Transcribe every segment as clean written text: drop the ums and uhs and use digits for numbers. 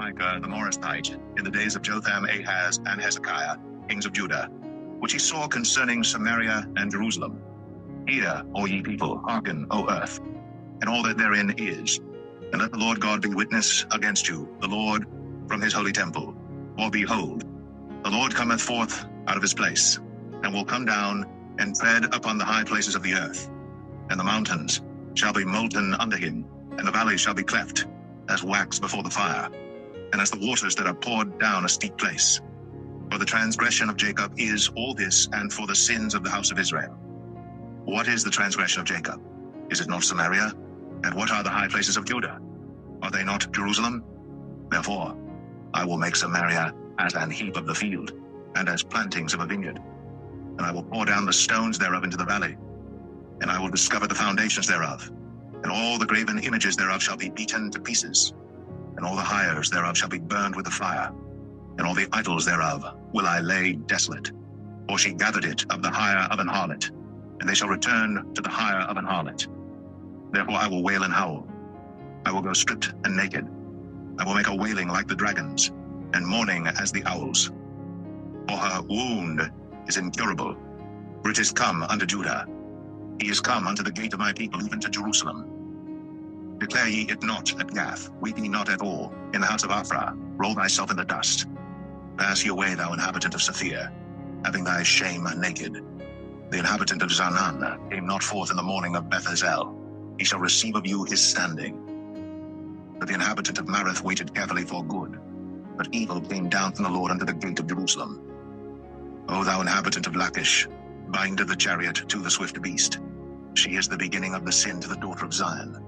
Micah the Morasthite, in the days of Jotham, Ahaz, and Hezekiah, kings of Judah, which he saw concerning Samaria and Jerusalem. Hear, all ye people, hearken, O earth, and all that therein is, and let the Lord God be witness against you, the Lord from his holy temple. For behold, the Lord cometh forth out of his place, and will come down and tread upon the high places of the earth. And the mountains shall be molten under him, and the valleys shall be cleft, as wax before the fire, and as the waters that are poured down a steep place. For the transgression of Jacob is all this, and for the sins of the house of Israel. What is the transgression of Jacob? Is it not Samaria? And what are the high places of Judah? Are they not Jerusalem? Therefore, I will make Samaria as an heap of the field, and as plantings of a vineyard. And I will pour down the stones thereof into the valley, and I will discover the foundations thereof. And all the graven images thereof shall be beaten to pieces, and all the hires thereof shall be burned with the fire, and all the idols thereof will I lay desolate. For she gathered it of the hire of an harlot, and they shall return to the hire of an harlot. Therefore I will wail and howl. I will go stripped and naked. I will make a wailing like the dragons, and mourning as the owls. For her wound is incurable, for it is come unto Judah. He is come unto the gate of my people, even to Jerusalem. Declare ye it not at Gath, weep ye not at all. In the house of Ophrah, roll thyself in the dust. Pass ye away, thou inhabitant of Saphir, having thy shame naked. The inhabitant of Zaanan came not forth in the morning of Beth-ezel. He shall receive of you his standing. But the inhabitant of Marith waited carefully for good, but evil came down from the Lord unto the gate of Jerusalem. O thou inhabitant of Lachish, bind the chariot to the swift beast. She is the beginning of the sin to the daughter of Zion,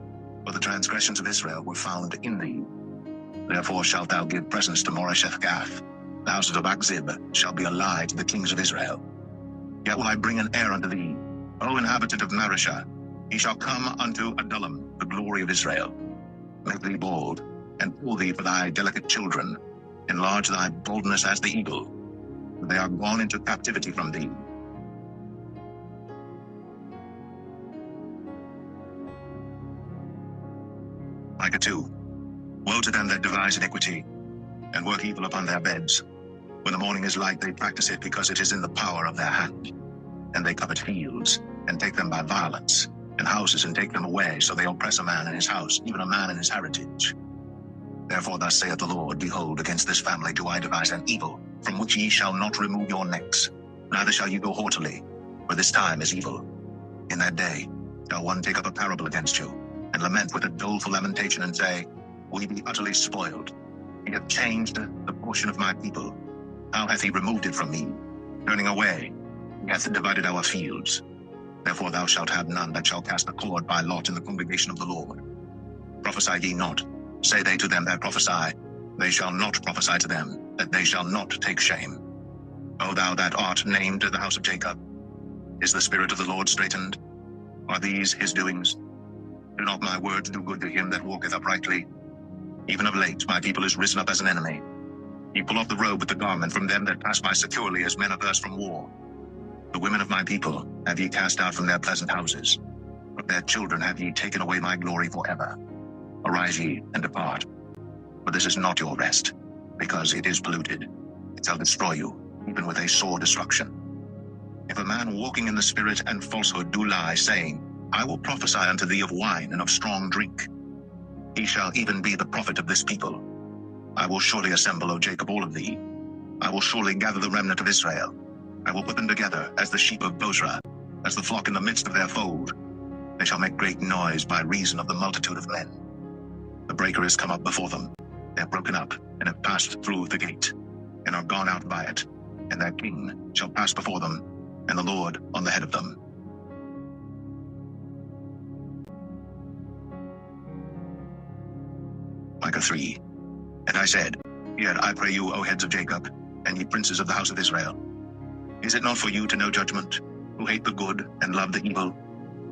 for the transgressions of Israel were found in thee. Therefore shalt thou give presents to Moresheth-Gath. The houses of Achzib shall be a lie to the kings of Israel. Yet will I bring an heir unto thee, O inhabitant of Mareshah. He shall come unto Adullam, the glory of Israel. Make thee bold, and pull thee for thy delicate children. Enlarge thy boldness as the eagle. For they are gone into captivity from thee. Micah 2. Woe to them that devise iniquity, and work evil upon their beds. When the morning is light, they practice it, because it is in the power of their hand. And they covet fields, and take them by violence, and houses, and take them away. So they oppress a man in his house, even a man in his heritage. Therefore thus saith the Lord, Behold, against this family do I devise an evil, from which ye shall not remove your necks, neither shall ye go haughtily, for this time is evil. In that day shall one take up a parable against you, and lament with a doleful lamentation, and say, We be utterly spoiled. He hath changed the portion of my people. How hath he removed it from me? Turning away, he hath divided our fields. Therefore thou shalt have none that shall cast a cord by lot in the congregation of the Lord. Prophesy ye not, say they to them that prophesy. They shall not prophesy to them, that they shall not take shame. O thou that art named the house of Jacob, is the spirit of the Lord straitened? Are these his doings? Do not my words do good to him that walketh uprightly? Even of late my people is risen up as an enemy. Ye pull off the robe with the garment from them that pass by securely, as men averse from war. The women of my people have ye cast out from their pleasant houses. From their children have ye taken away my glory forever. Arise ye and depart. For this is not your rest, because it is polluted. It shall destroy you, even with a sore destruction. If a man walking in the spirit and falsehood do lie, saying, I will prophesy unto thee of wine and of strong drink, he shall even be the prophet of this people. I will surely assemble, O Jacob, all of thee. I will surely gather the remnant of Israel. I will put them together as the sheep of Bozrah, as the flock in the midst of their fold. They shall make great noise by reason of the multitude of men. The breaker is come up before them. They have broken up, and have passed through the gate, and are gone out by it. And their king shall pass before them, and the Lord on the head of them. Micah 3. And I said, Hear, I pray you, O heads of Jacob, and ye princes of the house of Israel. Is it not for you to know judgment, who hate the good and love the evil,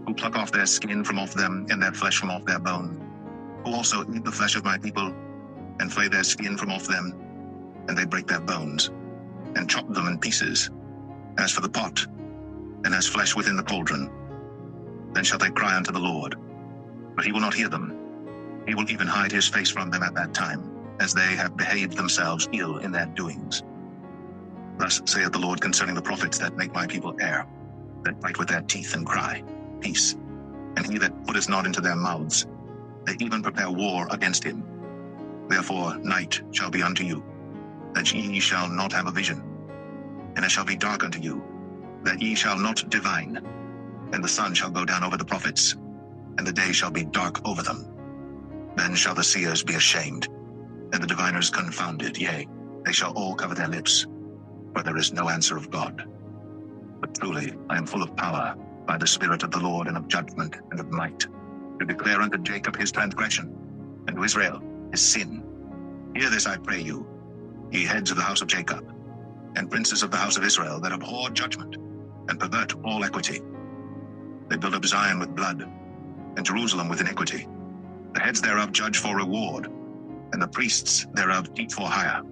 who pluck off their skin from off them, and their flesh from off their bone, who also eat the flesh of my people, and flay their skin from off them, and they break their bones, and chop them in pieces, as for the pot, and as flesh within the cauldron? Then shall they cry unto the Lord, but he will not hear them. He will even hide his face from them at that time, as they have behaved themselves ill in their doings. Thus saith the Lord concerning the prophets that make my people err, that bite with their teeth and cry, Peace. And he that putteth not into their mouths, they even prepare war against him. Therefore night shall be unto you, that ye shall not have a vision, and it shall be dark unto you, that ye shall not divine. And the sun shall go down over the prophets, and the day shall be dark over them. Then shall the seers be ashamed, and the diviners confounded, yea, they shall all cover their lips, for there is no answer of God. But truly I am full of power by the Spirit of the Lord, and of judgment and of might, to declare unto Jacob his transgression, and to Israel his sin. Hear this, I pray you, ye heads of the house of Jacob, and princes of the house of Israel, that abhor judgment, and pervert all equity. They build up Zion with blood, and Jerusalem with iniquity. The heads thereof judge for reward, and the priests thereof teach for hire,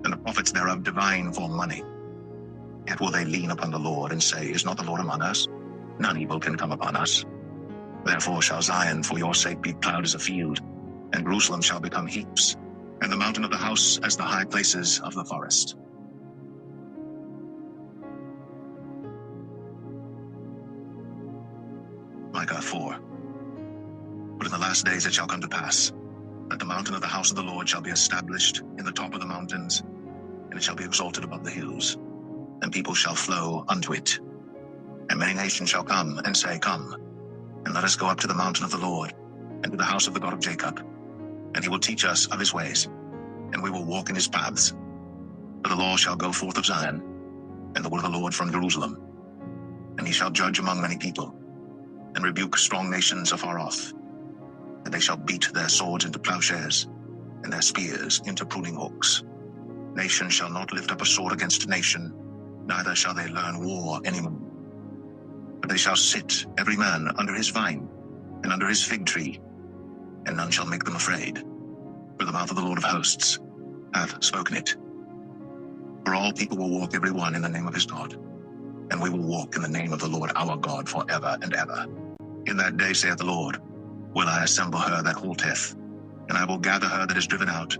and the prophets thereof divine for money. Yet will they lean upon the Lord, and say, Is not the Lord among us? None evil can come upon us. Therefore shall Zion for your sake be plowed as a field, and Jerusalem shall become heaps, and the mountain of the house as the high places of the forest. Micah 4. But in the last days it shall come to pass, that the mountain of the house of the Lord shall be established in the top of the mountains, and it shall be exalted above the hills, and people shall flow unto it. And many nations shall come and say, Come, and let us go up to the mountain of the Lord, and to the house of the God of Jacob. And he will teach us of his ways, and we will walk in his paths. For the law shall go forth of Zion, and the word of the Lord from Jerusalem. And he shall judge among many people, and rebuke strong nations afar off. And they shall beat their swords into plowshares, and their spears into pruning hooks. Nation shall not lift up a sword against nation, neither shall they learn war any more. But they shall sit, every man under his vine, and under his fig tree, and none shall make them afraid. For the mouth of the Lord of hosts hath spoken it. For all people will walk every one in the name of his God, and we will walk in the name of the Lord our God forever and ever. In that day, saith the Lord, will I assemble her that halteth, and I will gather her that is driven out,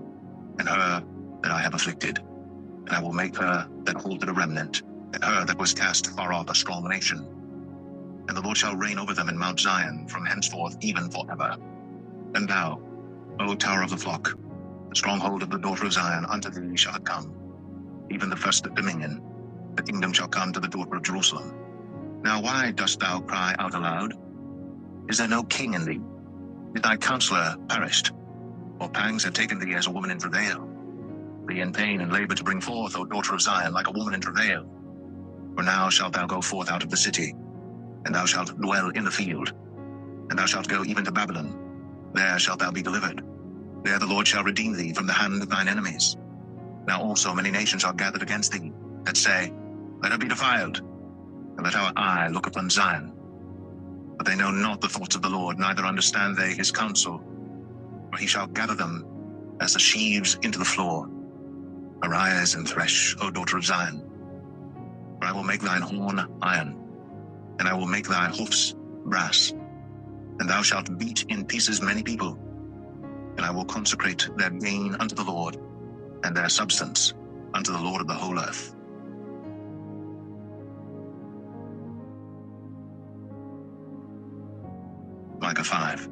and her that I have afflicted. And I will make her that halted a remnant, and her that was cast far off a strong nation. And the Lord shall reign over them in Mount Zion from henceforth even forever. And thou, O tower of the flock, the stronghold of the daughter of Zion, unto thee shall it come, even the first dominion. The kingdom shall come to the daughter of Jerusalem. Now why dost thou cry out aloud? Is there no king in thee? Is thy counselor perished? For pangs have taken thee as a woman in travail. Thee in pain and labor to bring forth, O daughter of Zion, like a woman in travail. For now shalt thou go forth out of the city, and thou shalt dwell in the field. And thou shalt go even to Babylon. There shalt thou be delivered. There the Lord shall redeem thee from the hand of thine enemies. Now also many nations are gathered against thee, that say, Let her be defiled, and let our eye look upon Zion. But they know not the thoughts of the Lord, neither understand they his counsel. For he shall gather them as the sheaves into the floor. Arise and thresh, O daughter of Zion. For I will make thine horn iron, and I will make thy hoofs brass. And thou shalt beat in pieces many people, and I will consecrate their gain unto the Lord, and their substance unto the Lord of the whole earth. Micah 5.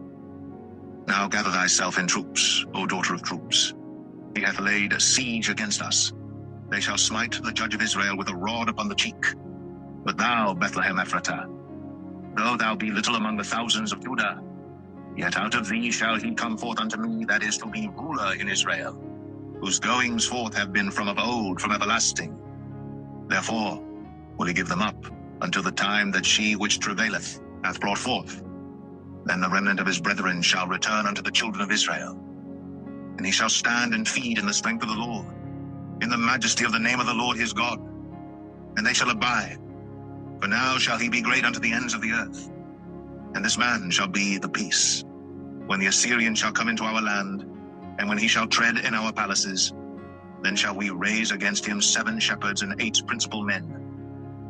Now gather thyself in troops, O daughter of troops. He hath laid a siege against us. They shall smite the judge of Israel with a rod upon the cheek. But thou, Bethlehem Ephratah, though thou be little among the thousands of Judah, yet out of thee shall he come forth unto me that is to be ruler in Israel, whose goings forth have been from of old, from everlasting. Therefore will he give them up until the time that she which travaileth hath brought forth. Then the remnant of his brethren shall return unto the children of Israel. And he shall stand and feed in the strength of the Lord, in the majesty of the name of the Lord his God. And they shall abide. For now shall he be great unto the ends of the earth. And this man shall be the peace. When the Assyrian shall come into our land, and when he shall tread in our palaces, then shall we raise against him 7 shepherds and 8 principal men.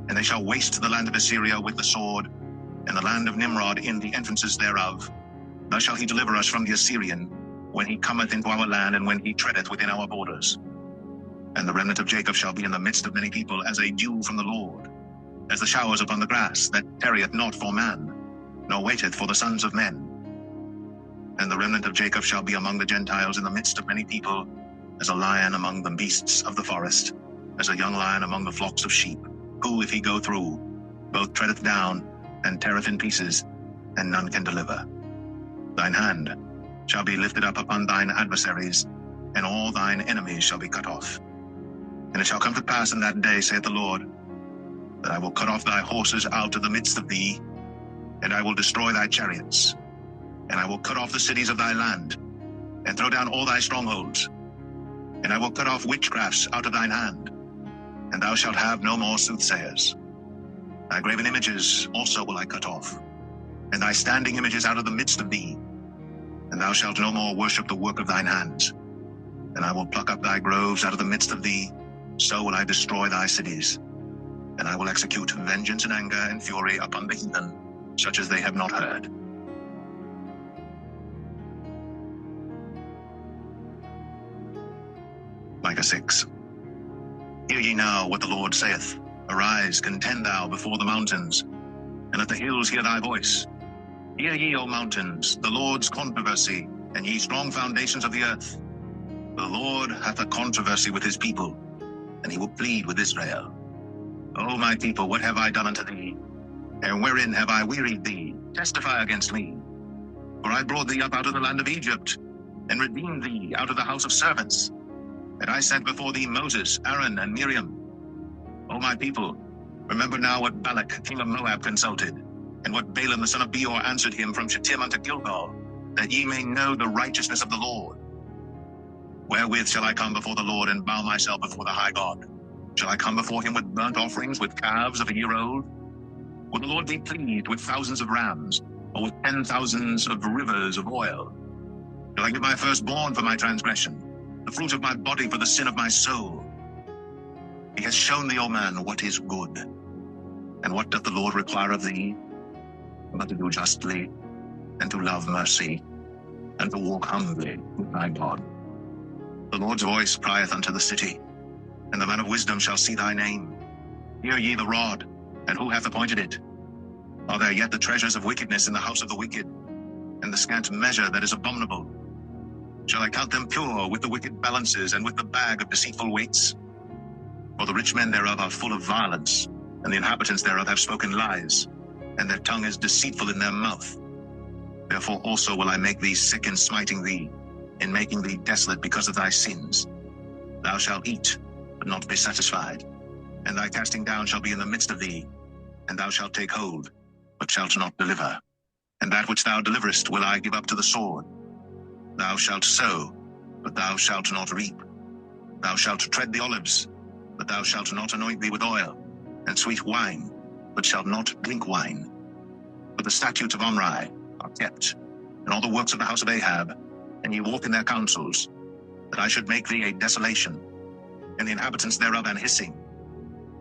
And they shall waste the land of Assyria with the sword, and the land of Nimrod in the entrances thereof. Thus shall he deliver us from the Assyrian, when he cometh into our land, and when he treadeth within our borders. And the remnant of Jacob shall be in the midst of many people, as a dew from the Lord, as the showers upon the grass, that tarrieth not for man, nor waiteth for the sons of men. And the remnant of Jacob shall be among the Gentiles in the midst of many people, as a lion among the beasts of the forest, as a young lion among the flocks of sheep, who, if he go through, both treadeth down and teareth in pieces, and none can deliver. Thine hand shall be lifted up upon thine adversaries, and all thine enemies shall be cut off. And it shall come to pass in that day, saith the Lord, that I will cut off thy horses out of the midst of thee, and I will destroy thy chariots, and I will cut off the cities of thy land, and throw down all thy strongholds, and I will cut off witchcrafts out of thine hand, and thou shalt have no more soothsayers. Thy graven images also will I cut off, and thy standing images out of the midst of thee, and thou shalt no more worship the work of thine hands. And I will pluck up thy groves out of the midst of thee, so will I destroy thy cities. And I will execute vengeance and anger and fury upon the heathen, such as they have not heard. Micah 6. Hear ye now what the Lord saith. Arise, contend thou before the mountains, and let the hills hear thy voice. Hear ye, O mountains, the Lord's controversy, and ye strong foundations of the earth. The Lord hath a controversy with his people, and he will plead with Israel. O my people, what have I done unto thee? And wherein have I wearied thee? Testify against me. For I brought thee up out of the land of Egypt, and redeemed thee out of the house of servants. And I sent before thee Moses, Aaron, and Miriam. O my people, remember now what Balak king of Moab consulted, and what Balaam the son of Beor answered him from Shittim unto Gilgal, that ye may know the righteousness of the Lord. Wherewith shall I come before the Lord, and bow myself before the high God? Shall I come before him with burnt offerings, with calves of a year old? Will the Lord be pleased with thousands of rams, or with 10,000s of rivers of oil? Shall I give my firstborn for my transgression, the fruit of my body for the sin of my soul? He has shown thee, O man, what is good. And what doth the Lord require of thee? But to do justly, and to love mercy, and to walk humbly with thy God. The Lord's voice crieth unto the city, and the man of wisdom shall see thy name. Hear ye the rod, and who hath appointed it? Are there yet the treasures of wickedness in the house of the wicked, and the scant measure that is abominable? Shall I count them pure with the wicked balances, and with the bag of deceitful weights? For the rich men thereof are full of violence, and the inhabitants thereof have spoken lies, and their tongue is deceitful in their mouth. Therefore also will I make thee sick in smiting thee, in making thee desolate because of thy sins. Thou shalt eat, but not be satisfied, and thy casting down shall be in the midst of thee, and thou shalt take hold, but shalt not deliver. And that which thou deliverest will I give up to the sword. Thou shalt sow, but thou shalt not reap. Thou shalt tread the olives, but thou shalt not anoint thee with oil, and sweet wine, but shalt not drink wine. For the statutes of Omri are kept, and all the works of the house of Ahab, and ye walk in their counsels, that I should make thee a desolation, and the inhabitants thereof an hissing.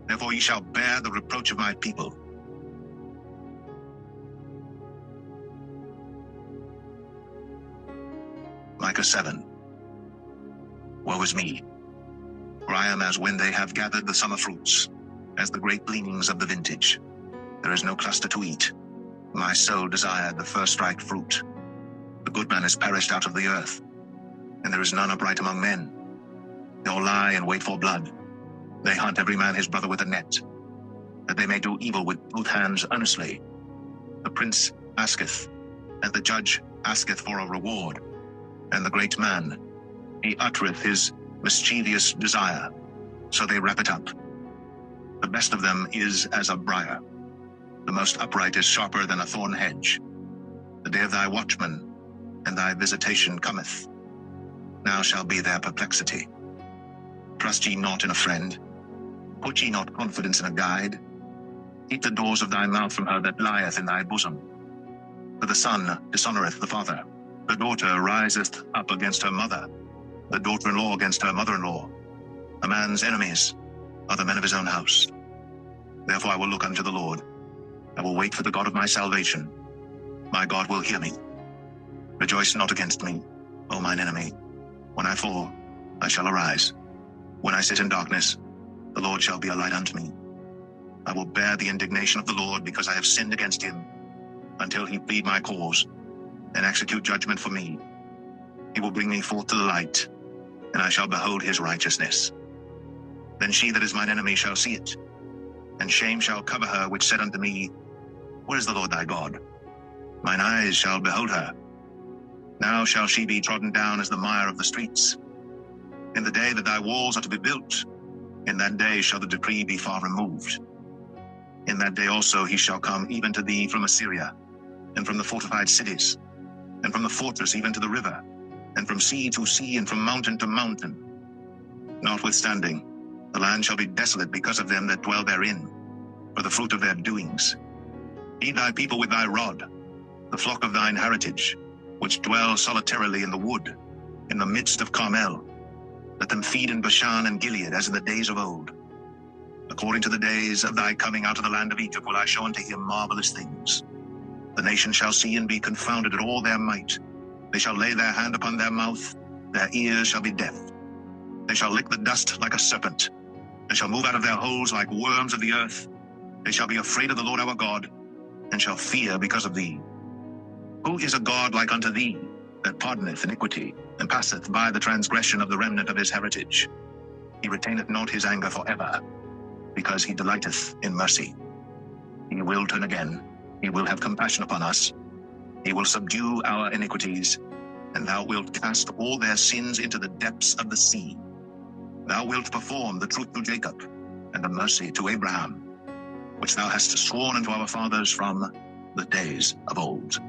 Therefore ye shall bear the reproach of my people. Micah 7. Woe is me, for I am as when they have gathered the summer fruits, as the great gleanings of the vintage. There is no cluster to eat. My soul desired the first-ripe fruit. The good man is perished out of the earth, and there is none upright among men. They all lie and wait for blood. They hunt every man his brother with a net, that they may do evil with both hands earnestly. The prince asketh, and the judge asketh for a reward, and the great man, he uttereth his mischievous desire, so they wrap it up. The best of them is as a briar. The most upright is sharper than a thorn hedge. The day of thy watchman and thy visitation cometh. Now shall be their perplexity. Trust ye not in a friend. Put ye not confidence in a guide. Keep the doors of thy mouth from her that lieth in thy bosom. For the son dishonoureth the father. The daughter riseth up against her mother. The daughter-in-law against her mother-in-law. A man's enemies are the men of his own house. Therefore I will look unto the Lord. I will wait for the God of my salvation. My God will hear me. Rejoice not against me, O mine enemy. When I fall, I shall arise. When I sit in darkness, the Lord shall be a light unto me. I will bear the indignation of the Lord, because I have sinned against him, until he plead my cause, and execute judgment for me. He will bring me forth to the light, and I shall behold his righteousness. Then she that is mine enemy shall see it, and shame shall cover her, which said unto me, Where is the Lord thy God? Mine eyes shall behold her. Now shall she be trodden down as the mire of the streets. In the day that thy walls are to be built, in that day shall the decree be far removed. In that day also he shall come even to thee from Assyria, and from the fortified cities, and from the fortress even to the river, and from sea to sea, and from mountain to mountain. Notwithstanding, the land shall be desolate because of them that dwell therein, for the fruit of their doings. Feed thy people with thy rod, the flock of thine heritage, which dwell solitarily in the wood, in the midst of Carmel. Let them feed in Bashan and Gilead, as in the days of old. According to the days of thy coming out of the land of Egypt will I show unto him marvelous things. The nation shall see and be confounded at all their might. They shall lay their hand upon their mouth, their ears shall be deaf. They shall lick the dust like a serpent. They shall move out of their holes like worms of the earth. They shall be afraid of the Lord our God, and shall fear because of thee. Who is a God like unto thee, that pardoneth iniquity, and passeth by the transgression of the remnant of his heritage? He retaineth not his anger forever, because he delighteth in mercy. He will turn again, he will have compassion upon us. He will subdue our iniquities, and thou wilt cast all their sins into the depths of the sea. Thou wilt perform the truth to Jacob, and the mercy to Abraham, which thou hast sworn unto our fathers from the days of old.